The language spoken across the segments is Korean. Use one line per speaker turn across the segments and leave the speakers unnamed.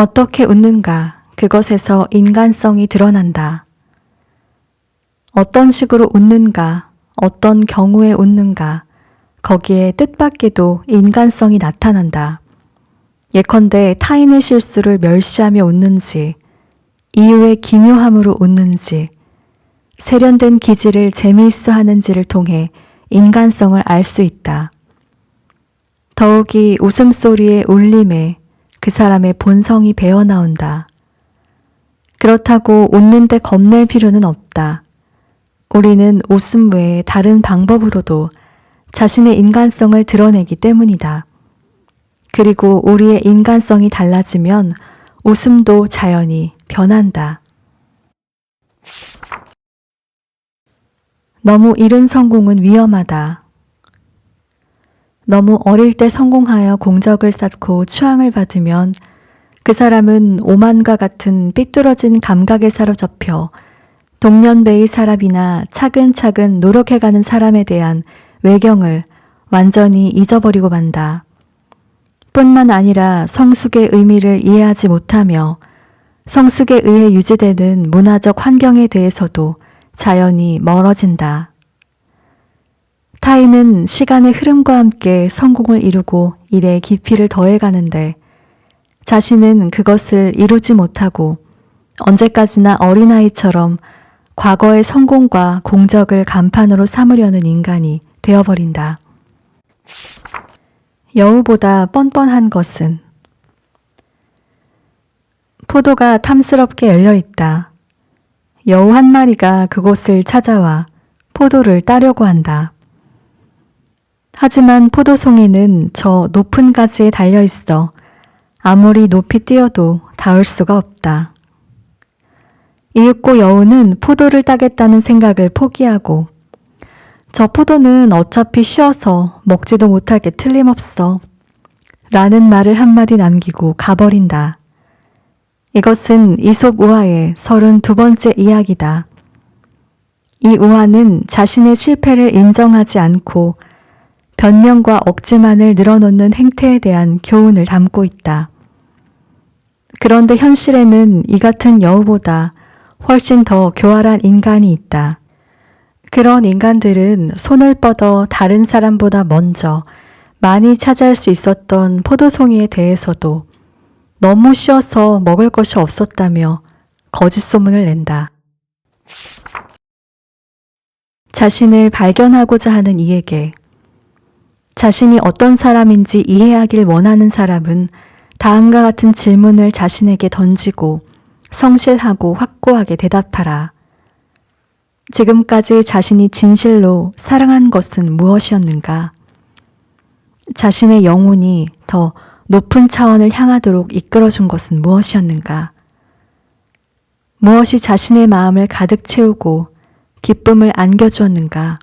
어떻게 웃는가, 그것에서 인간성이 드러난다. 어떤 식으로 웃는가, 어떤 경우에 웃는가, 거기에 뜻밖에도 인간성이 나타난다. 예컨대 타인의 실수를 멸시하며 웃는지, 이유의 기묘함으로 웃는지, 세련된 기질을 재미있어 하는지를 통해 인간성을 알 수 있다. 더욱이 웃음소리의 울림에 그 사람의 본성이 배어나온다. 그렇다고 웃는데 겁낼 필요는 없다. 우리는 웃음 외에 다른 방법으로도 자신의 인간성을 드러내기 때문이다. 그리고 우리의 인간성이 달라지면 웃음도 자연히 변한다. 너무 이른 성공은 위험하다. 너무 어릴 때 성공하여 공적을 쌓고 추앙을 받으면 그 사람은 오만과 같은 삐뚤어진 감각에 사로잡혀 동년배의 사람이나 차근차근 노력해가는 사람에 대한 외경을 완전히 잊어버리고 만다. 뿐만 아니라 성숙의 의미를 이해하지 못하며 성숙에 의해 유지되는 문화적 환경에 대해서도 자연히 멀어진다. 타인은 시간의 흐름과 함께 성공을 이루고 일의 깊이를 더해가는데 자신은 그것을 이루지 못하고 언제까지나 어린아이처럼 과거의 성공과 공적을 간판으로 삼으려는 인간이 되어버린다. 여우보다 뻔뻔한 것은 포도가 탐스럽게 열려있다. 여우 한 마리가 그곳을 찾아와 포도를 따려고 한다. 하지만 포도송이는 저 높은 가지에 달려있어 아무리 높이 뛰어도 닿을 수가 없다. 이윽고 여우는 포도를 따겠다는 생각을 포기하고 저 포도는 어차피 쉬어서 먹지도 못하게 틀림없어 라는 말을 한마디 남기고 가버린다. 이것은 이솝 우화의 32번째 이야기다. 이 우화는 자신의 실패를 인정하지 않고 변명과 억지만을 늘어놓는 행태에 대한 교훈을 담고 있다. 그런데 현실에는 이 같은 여우보다 훨씬 더 교활한 인간이 있다. 그런 인간들은 손을 뻗어 다른 사람보다 먼저 많이 차지할 수 있었던 포도송이에 대해서도 너무 쉬어서 먹을 것이 없었다며 거짓 소문을 낸다. 자신을 발견하고자 하는 이에게 자신이 어떤 사람인지 이해하길 원하는 사람은 다음과 같은 질문을 자신에게 던지고 성실하고 확고하게 대답하라. 지금까지 자신이 진실로 사랑한 것은 무엇이었는가? 자신의 영혼이 더 높은 차원을 향하도록 이끌어준 것은 무엇이었는가? 무엇이 자신의 마음을 가득 채우고 기쁨을 안겨주었는가?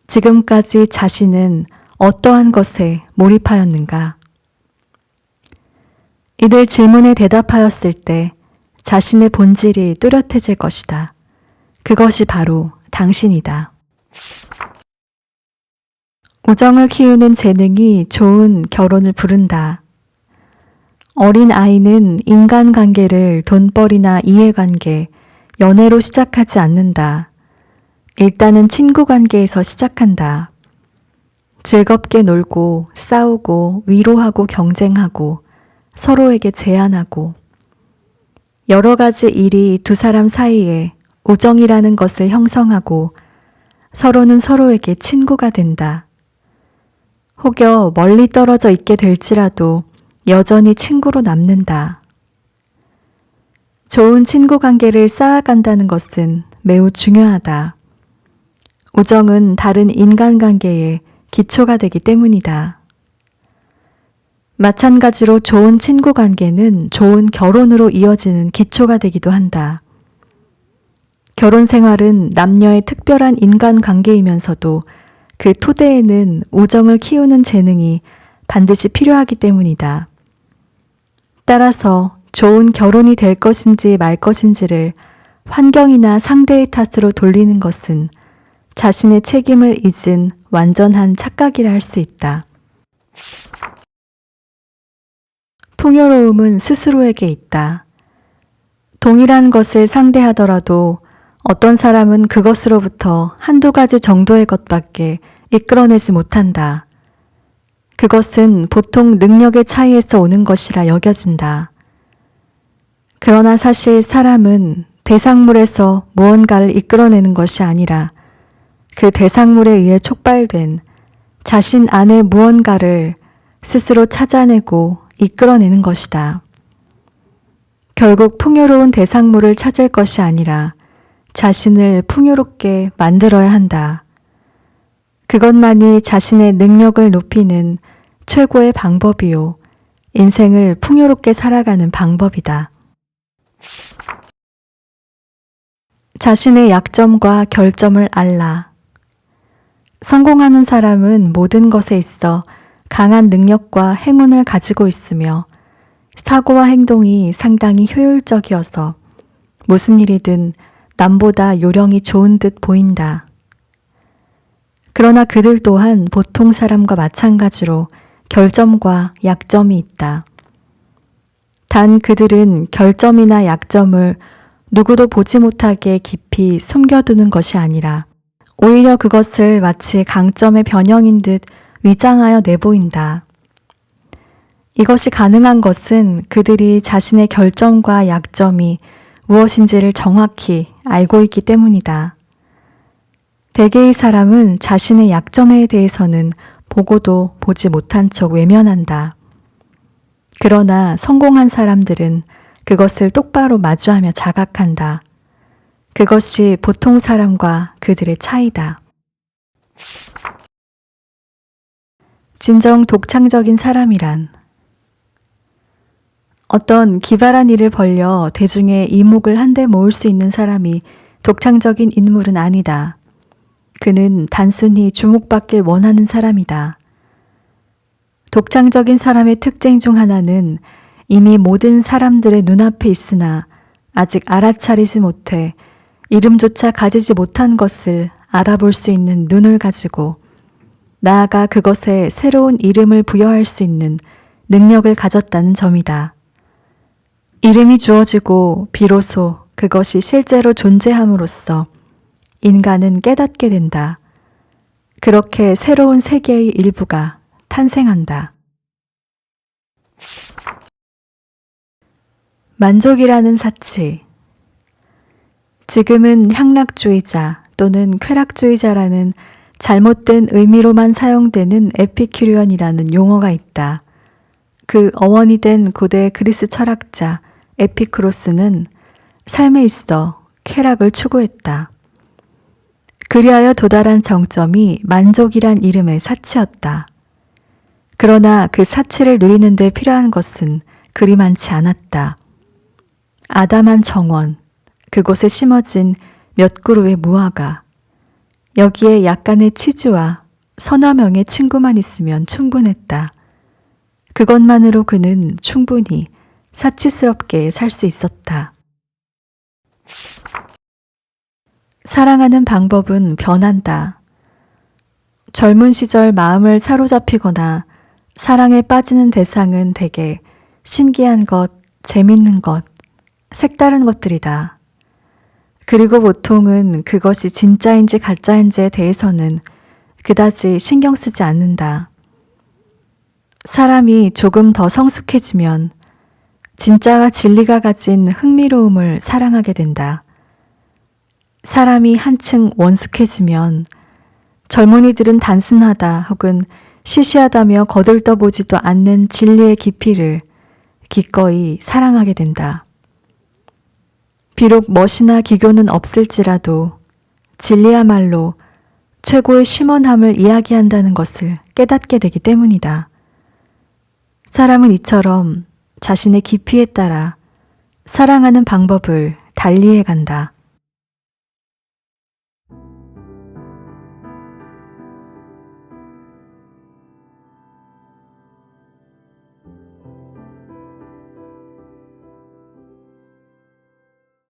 지금까지 자신은 어떠한 것에 몰입하였는가? 이들 질문에 대답하였을 때 자신의 본질이 뚜렷해질 것이다. 그것이 바로 당신이다. 우정을 키우는 재능이 좋은 결혼을 부른다. 어린 아이는 인간관계를 돈벌이나 이해관계, 연애로 시작하지 않는다. 일단은 친구관계에서 시작한다. 즐겁게 놀고 싸우고 위로하고 경쟁하고 서로에게 제안하고 여러 가지 일이 두 사람 사이에 우정이라는 것을 형성하고 서로는 서로에게 친구가 된다. 혹여 멀리 떨어져 있게 될지라도 여전히 친구로 남는다. 좋은 친구 관계를 쌓아간다는 것은 매우 중요하다. 우정은 다른 인간관계의 기초가 되기 때문이다. 마찬가지로 좋은 친구 관계는 좋은 결혼으로 이어지는 기초가 되기도 한다. 결혼 생활은 남녀의 특별한 인간관계이면서도 그 토대에는 우정을 키우는 재능이 반드시 필요하기 때문이다. 따라서 좋은 결혼이 될 것인지 말 것인지를 환경이나 상대의 탓으로 돌리는 것은 자신의 책임을 잊은 완전한 착각이라 할 수 있다. 풍요로움은 스스로에게 있다. 동일한 것을 상대하더라도 어떤 사람은 그것으로부터 한두 가지 정도의 것밖에 이끌어내지 못한다. 그것은 보통 능력의 차이에서 오는 것이라 여겨진다. 그러나 사실 사람은 대상물에서 무언가를 이끌어내는 것이 아니라 그 대상물에 의해 촉발된 자신 안의 무언가를 스스로 찾아내고 이끌어내는 것이다. 결국 풍요로운 대상물을 찾을 것이 아니라 자신을 풍요롭게 만들어야 한다. 그것만이 자신의 능력을 높이는 최고의 방법이요. 인생을 풍요롭게 살아가는 방법이다. 자신의 약점과 결점을 알라. 성공하는 사람은 모든 것에 있어 강한 능력과 행운을 가지고 있으며 사고와 행동이 상당히 효율적이어서 무슨 일이든 남보다 요령이 좋은 듯 보인다. 그러나 그들 또한 보통 사람과 마찬가지로 결점과 약점이 있다. 단 그들은 결점이나 약점을 누구도 보지 못하게 깊이 숨겨두는 것이 아니라 오히려 그것을 마치 강점의 변형인 듯 위장하여 내보인다. 이것이 가능한 것은 그들이 자신의 결점과 약점이 무엇인지를 정확히 알고 있기 때문이다. 대개의 사람은 자신의 약점에 대해서는 보고도 보지 못한 척 외면한다. 그러나 성공한 사람들은 그것을 똑바로 마주하며 자각한다. 그것이 보통 사람과 그들의 차이다. 진정 독창적인 사람이란 어떤 기발한 일을 벌려 대중의 이목을 한데 모을 수 있는 사람이 독창적인 인물은 아니다. 그는 단순히 주목받길 원하는 사람이다. 독창적인 사람의 특징 중 하나는 이미 모든 사람들의 눈앞에 있으나 아직 알아차리지 못해 이름조차 가지지 못한 것을 알아볼 수 있는 눈을 가지고 나아가 그것에 새로운 이름을 부여할 수 있는 능력을 가졌다는 점이다. 이름이 주어지고 비로소 그것이 실제로 존재함으로써 인간은 깨닫게 된다. 그렇게 새로운 세계의 일부가 탄생한다. 만족이라는 사치. 지금은 향락주의자 또는 쾌락주의자라는 잘못된 의미로만 사용되는 에피큐리언이라는 용어가 있다. 그 어원이 된 고대 그리스 철학자 에피쿠로스는 삶에 있어 쾌락을 추구했다. 그리하여 도달한 정점이 만족이란 이름의 사치였다. 그러나 그 사치를 누리는 데 필요한 것은 그리 많지 않았다. 아담한 정원, 그곳에 심어진 몇 그루의 무화과, 여기에 약간의 치즈와 서너 명의 친구만 있으면 충분했다. 그것만으로 그는 충분히 사치스럽게 살 수 있었다. 사랑하는 방법은 변한다. 젊은 시절 마음을 사로잡히거나 사랑에 빠지는 대상은 대개 신기한 것, 재밌는 것, 색다른 것들이다. 그리고 보통은 그것이 진짜인지 가짜인지에 대해서는 그다지 신경 쓰지 않는다. 사람이 조금 더 성숙해지면 진짜와 진리가 가진 흥미로움을 사랑하게 된다. 사람이 한층 원숙해지면 젊은이들은 단순하다 혹은 시시하다며 거들떠보지도 않는 진리의 깊이를 기꺼이 사랑하게 된다. 비록 멋이나 기교는 없을지라도 진리야말로 최고의 심원함을 이야기한다는 것을 깨닫게 되기 때문이다. 사람은 이처럼 자신의 깊이에 따라 사랑하는 방법을 달리해 간다.